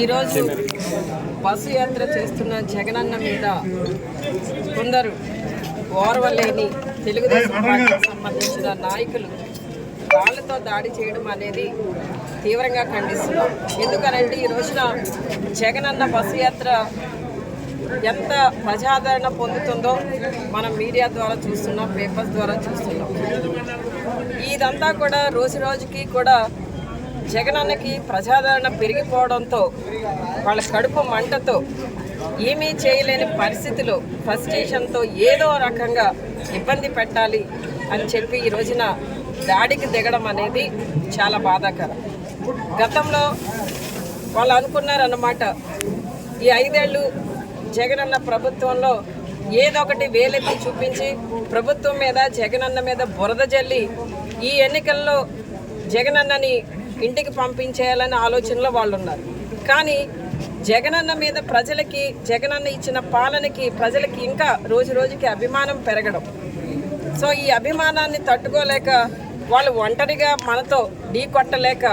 ఈరోజు బస్సు యాత్ర చేస్తున్న జగనన్న మీద కొందరు ఓర్వలేని తెలుగుదేశం పార్టీకి సంబంధించిన నాయకులు వాళ్ళతో దాడి చేయడం అనేది తీవ్రంగా ఖండిస్తున్నాం. ఎందుకనంటే ఈ రోజున జగనన్న బస్సు యాత్ర ఎంత ప్రజాదరణ పొందుతుందో మనం మీడియా ద్వారా చూస్తున్నాం, పేపర్స్ ద్వారా చూస్తున్నాం. ఇదంతా కూడా రోజు రోజుకి కూడా జగనన్నకి ప్రజాదరణ పెరిగిపోవడంతో వాళ్ళ కడుపు మంటతో ఏమీ చేయలేని పరిస్థితిలో ఫ్రస్ట్రేషన్తో ఏదో రకంగా ఇబ్బంది పెట్టాలి అని చెప్పి ఈ రోజున దాడికి దిగడం అనేది చాలా బాధాకరం. గతంలో వాళ్ళు అనుకున్నారన్నమాట, ఈ 5 ఏళ్ళు జగనన్న ప్రభుత్వంలో ఏదో ఒకటి వేలెత్తి చూపించి ప్రభుత్వం మీద జగనన్న మీద బురద జల్లి ఈ ఎన్నికల్లో జగనన్నని ఇంటికి పంపించేయాలనే ఆలోచనలో వాళ్ళు ఉన్నారు. కానీ జగనన్న మీద ప్రజలకి, జగనన్న ఇచ్చిన పాలనకి ప్రజలకి ఇంకా రోజు రోజుకి అభిమానం పెరగడం. సో ఈ అభిమానాన్ని తట్టుకోలేక వాళ్ళు ఒంటరిగా మనతో ఢీ కొట్టలేక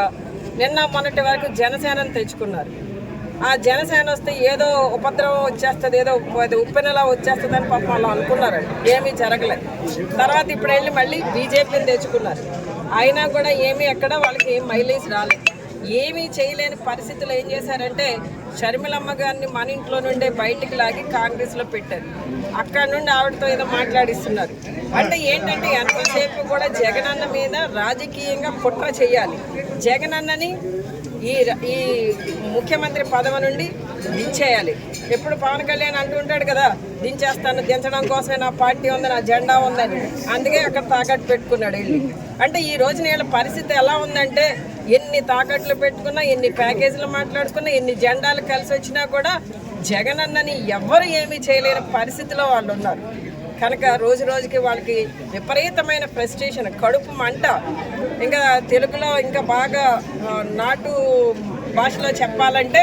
నిన్న మొన్నటి వరకు జనసేనను తెచ్చుకున్నారు. ఆ జనసేన వస్తే ఏదో ఉపద్రవం వచ్చేస్తుంది, ఏదో ఉప్పెనలా వచ్చేస్తుందని పాపం వాళ్ళు అనుకున్నారండి. ఏమీ జరగలేదు. తర్వాత ఇప్పుడు వెళ్ళి మళ్ళీ బీజేపీని తెచ్చుకున్నారు. అయినా కూడా ఏమీ ఎక్కడ వాళ్ళకి ఏం మైలేజ్ రాలేదు. ఏమీ చేయలేని పరిస్థితులు ఏం చేశారంటే షర్మిలమ్మ గారిని మన ఇంట్లో నుండే బయటికి లాగి కాంగ్రెస్లో పెట్టారు. అక్కడ నుండి ఆవిడతో ఏదో మాట్లాడిస్తున్నారు. అంటే ఏంటంటే ఎంతసేపు కూడా జగనన్న మీద రాజకీయంగా కుట్ర చేయాలి, జగనన్నని ఈ ముఖ్యమంత్రి పదవి నుండి దించేయాలి. ఎప్పుడు పవన్ కళ్యాణ్ అంటుంటాడు కదా, దించేస్తాను, దించడం కోసమే నా పార్టీ ఉంది, నా జెండా ఉందని. అందుకే అక్కడ తాకట్టు పెట్టుకున్నాడు వెళ్ళి. అంటే ఈ రోజు వీళ్ళ పరిస్థితి ఎలా ఉందంటే ఎన్ని తాకట్లు పెట్టుకున్నా, ఎన్ని ప్యాకేజీలు మాట్లాడుకున్నా, ఎన్ని జెండాలు కలిసి వచ్చినా కూడా జగనన్నని ఎవ్వరు ఏమీ చేయలేని పరిస్థితిలో వాళ్ళు ఉన్నారు. కనుక రోజు రోజుకి వాళ్ళకి విపరీతమైన ఫ్రస్ట్రేషన్, కడుపు మంట. ఇంకా తెలుగులో ఇంకా బాగా నాటు భాషలో చెప్పాలంటే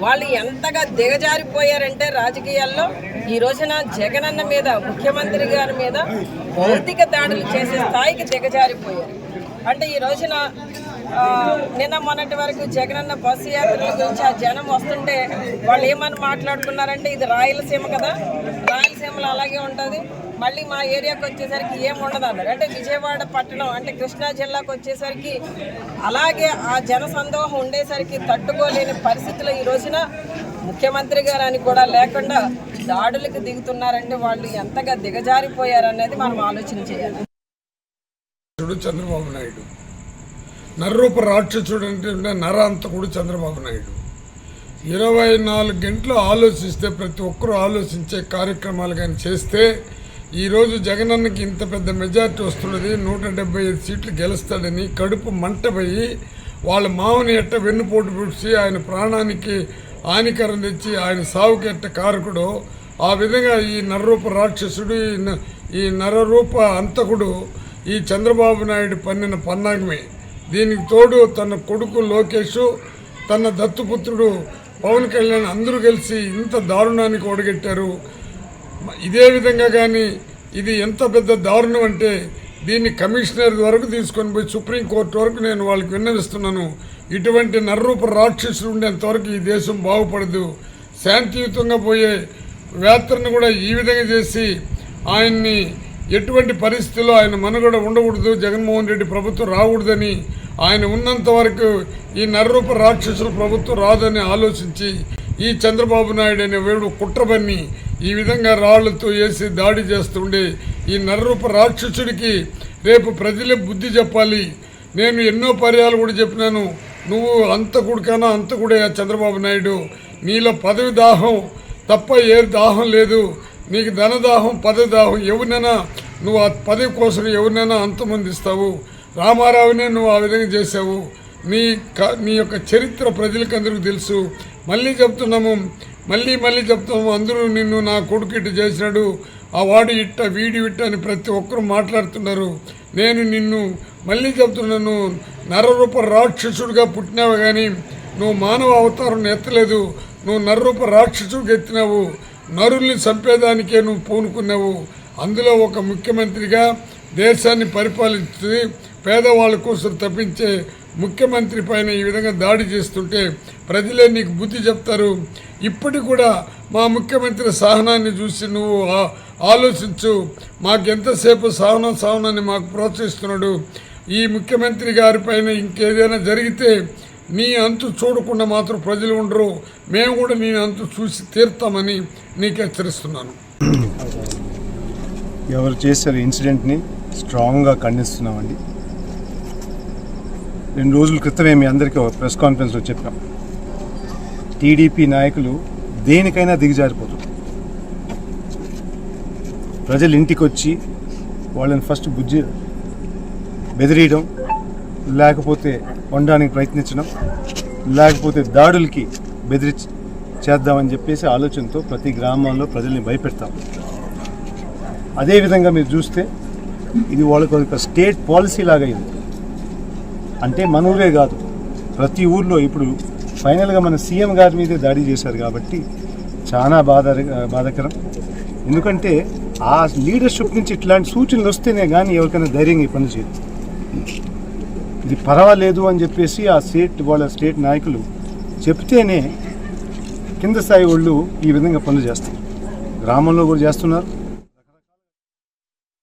వాళ్ళు ఎంతగా దిగజారిపోయారంటే రాజకీయాల్లో ఈ రోజున జగనన్న మీద, ముఖ్యమంత్రి గారి మీద భౌతిక దాడులు చేసే స్థాయికి దిగజారిపోయారు. అంటే ఈ రోజున నిన్న మొన్నటి వరకు జగనన్న బస్సు యాత్రల గురించి ఆ జనం వస్తుంటే వాళ్ళు ఏమని మాట్లాడుకున్నారంటే, ఇది రాయలసీమ కదా, రాయలసీమలో అలాగే ఉంటుంది, మళ్ళీ మా ఏరియాకి వచ్చేసరికి ఏం ఉండదు అన్నారు. అంటే విజయవాడ పట్టణం అంటే కృష్ణా జిల్లాకు వచ్చేసరికి అలాగే ఆ జన సందోహం ఉండేసరికి తట్టుకోలేని పరిస్థితులు ఈ రోజున ముఖ్యమంత్రి గారు అని కూడా లేకుండా దాడులకు దిగుతున్నారంటే వాళ్ళు ఎంతగా దిగజారిపోయారనేది మనం ఆలోచన చేయాలి. చంద్రబాబు నాయుడు నరరూప రాక్షసుడు అంటే నరాంతకుడు చంద్రబాబు నాయుడు. 24 గంటలు ఆలోచిస్తే ప్రతి ఒక్కరూ ఆలోచించే కార్యక్రమాలు కానీ చేస్తే ఈరోజు జగనన్నకి ఇంత పెద్ద మెజార్టీ వస్తున్నది, 175 సీట్లు గెలుస్తాడని కడుపు మంటపోయి వాళ్ళ మామని ఎట్ట వెన్నుపోటు పిడిచి ఆయన ప్రాణానికి హానికరం తెచ్చి ఆయన సావుకి ఎట్ట కారకుడు, ఆ విధంగా ఈ నరరూప రాక్షసుడు, ఈ నరరూప అంతకుడు ఈ చంద్రబాబు నాయుడు పన్నిన పన్నాగమే. దీనికి తోడు తన కొడుకు లోకేష్, తన దత్తుపుత్రుడు పవన్ కళ్యాణ్ అందరూ కలిసి ఇంత దారుణానికి ఒడగెట్టారు. ఇదే విధంగా కానీ ఇది ఎంత పెద్ద దారుణం అంటే దీన్ని కమిషనర్ వరకు తీసుకొని పోయి సుప్రీంకోర్టు వరకు నేను వాళ్ళకి విన్నవిస్తున్నాను. ఇటువంటి నరరూప రాక్షసులు ఉండేంతవరకు ఈ దేశం బాగుపడదు. శాంతియుతంగా పోయే యాత్రను కూడా ఈ విధంగా చేసి ఆయన్ని ఎటువంటి పరిస్థితుల్లో ఆయన మనుగడ ఉండకూడదు, జగన్మోహన్ రెడ్డి ప్రభుత్వం రాకూడదని, ఆయన ఉన్నంత వరకు ఈ నరరూప రాక్షసుల ప్రభుత్వం రాదని ఆలోచించి ఈ చంద్రబాబు నాయుడు అనే వేడు కుట్రబన్ని ఈ విధంగా రాళ్లతో వేసి దాడి చేస్తుండే ఈ నరరూప రాక్షసుడికి రేపు ప్రజలే బుద్ధి చెప్పాలి. నేను ఎన్నో పర్యాలు కూడా చెప్పినాను, నువ్వు అంతకుడికైనా అంతకుడే చంద్రబాబు నాయుడు, నీలో పదవి దాహం తప్ప ఏ దాహం లేదు, నీకు ధనదాహం, పదవి దాహం. ఎవరినైనా నువ్వు ఆ పదవి కోసం ఎవరినైనా అంతమందిస్తావు. రామారావునే నువ్వు ఆ విధంగా చేసావు. నీ యొక్క చరిత్ర ప్రజలకు అందరికీ తెలుసు. మళ్ళీ చెప్తున్నాము, మళ్ళీ చెప్తున్నాము, అందరూ నిన్ను నా కొడుకు ఇట్ట చేసినాడు, ఆ వాడు ఇట్ట వీడి ఇట్ట అని ప్రతి ఒక్కరు మాట్లాడుతున్నారు. నేను నిన్ను మళ్ళీ చెప్తున్నాను, నరరూప రాక్షసుడిగా పుట్టినావు కానీ నువ్వు మానవ అవతారం ఎత్తలేదు. నువ్వు నరరూప రాక్షసుడికి ఎత్తినావు, నరుల్ని చంపేదానికే నువ్వు పూనుకున్నావు. అందులో ఒక ముఖ్యమంత్రిగా దేశాన్ని పరిపాలించి పేదవాళ్ళ కోసం తప్పించే ముఖ్యమంత్రి పైన ఈ విధంగా దాడి చేస్తుంటే ప్రజలే నీకు బుద్ధి చెప్తారు. ఇప్పటికి కూడా మా ముఖ్యమంత్రి సహనాన్ని చూసి నువ్వు ఆలోచించు. మాకెంతసేపు సహనాన్ని మాకు ప్రోత్సహిస్తున్నాడు. ఈ ముఖ్యమంత్రి గారి పైన ఇంకేదైనా జరిగితే నీ అంతు చూడకుండా మాత్రం ప్రజలు ఉండరు. మేము కూడా నీ అంతు చూసి తీరుతామని నీకు హెచ్చరిస్తున్నాను. ఎవరు చేశారు ఇన్సిడెంట్ని స్ట్రాంగ్గా ఖండిస్తున్నామండి. 2 రోజుల క్రితమే మీ అందరికీ ఒక ప్రెస్ కాన్ఫరెన్స్లో చెప్పాం, టీడీపీ నాయకులు దేనికైనా దిగజారిపోతారు. ప్రజలు ఇంటికి వచ్చి వాళ్ళని ఫస్ట్ బెదిరియడం, లేకపోతే వండడానికి ప్రయత్నించడం, లేకపోతే దాడులకి చేద్దామని చెప్పేసి ఆలోచనతో ప్రతి గ్రామాల్లో ప్రజల్ని భయపెడతాం. అదేవిధంగా మీరు చూస్తే ఇది వాళ్ళకి ఒక స్టేట్ పాలసీ లాగా ఇది. అంటే మన ఊరే కాదు, ప్రతి ఊర్లో ఇప్పుడు ఫైనల్గా మన సీఎం గారి మీదే దాడి చేశారు కాబట్టి చాలా బాధాకరం. ఎందుకంటే ఆ లీడర్షిప్ నుంచి ఇట్లాంటి సూచనలు వస్తేనే కానీ ఎవరికైనా ధైర్యంగా ఈ పని చేయదు. ఇది పర్వాలేదు అని చెప్పేసి వాళ్ళ స్టేట్ నాయకులు చెప్తేనే కింద స్థాయి వాళ్ళు ఈ విధంగా పనులు చేస్తారు. గ్రామంలో కూడా చేస్తున్నారు,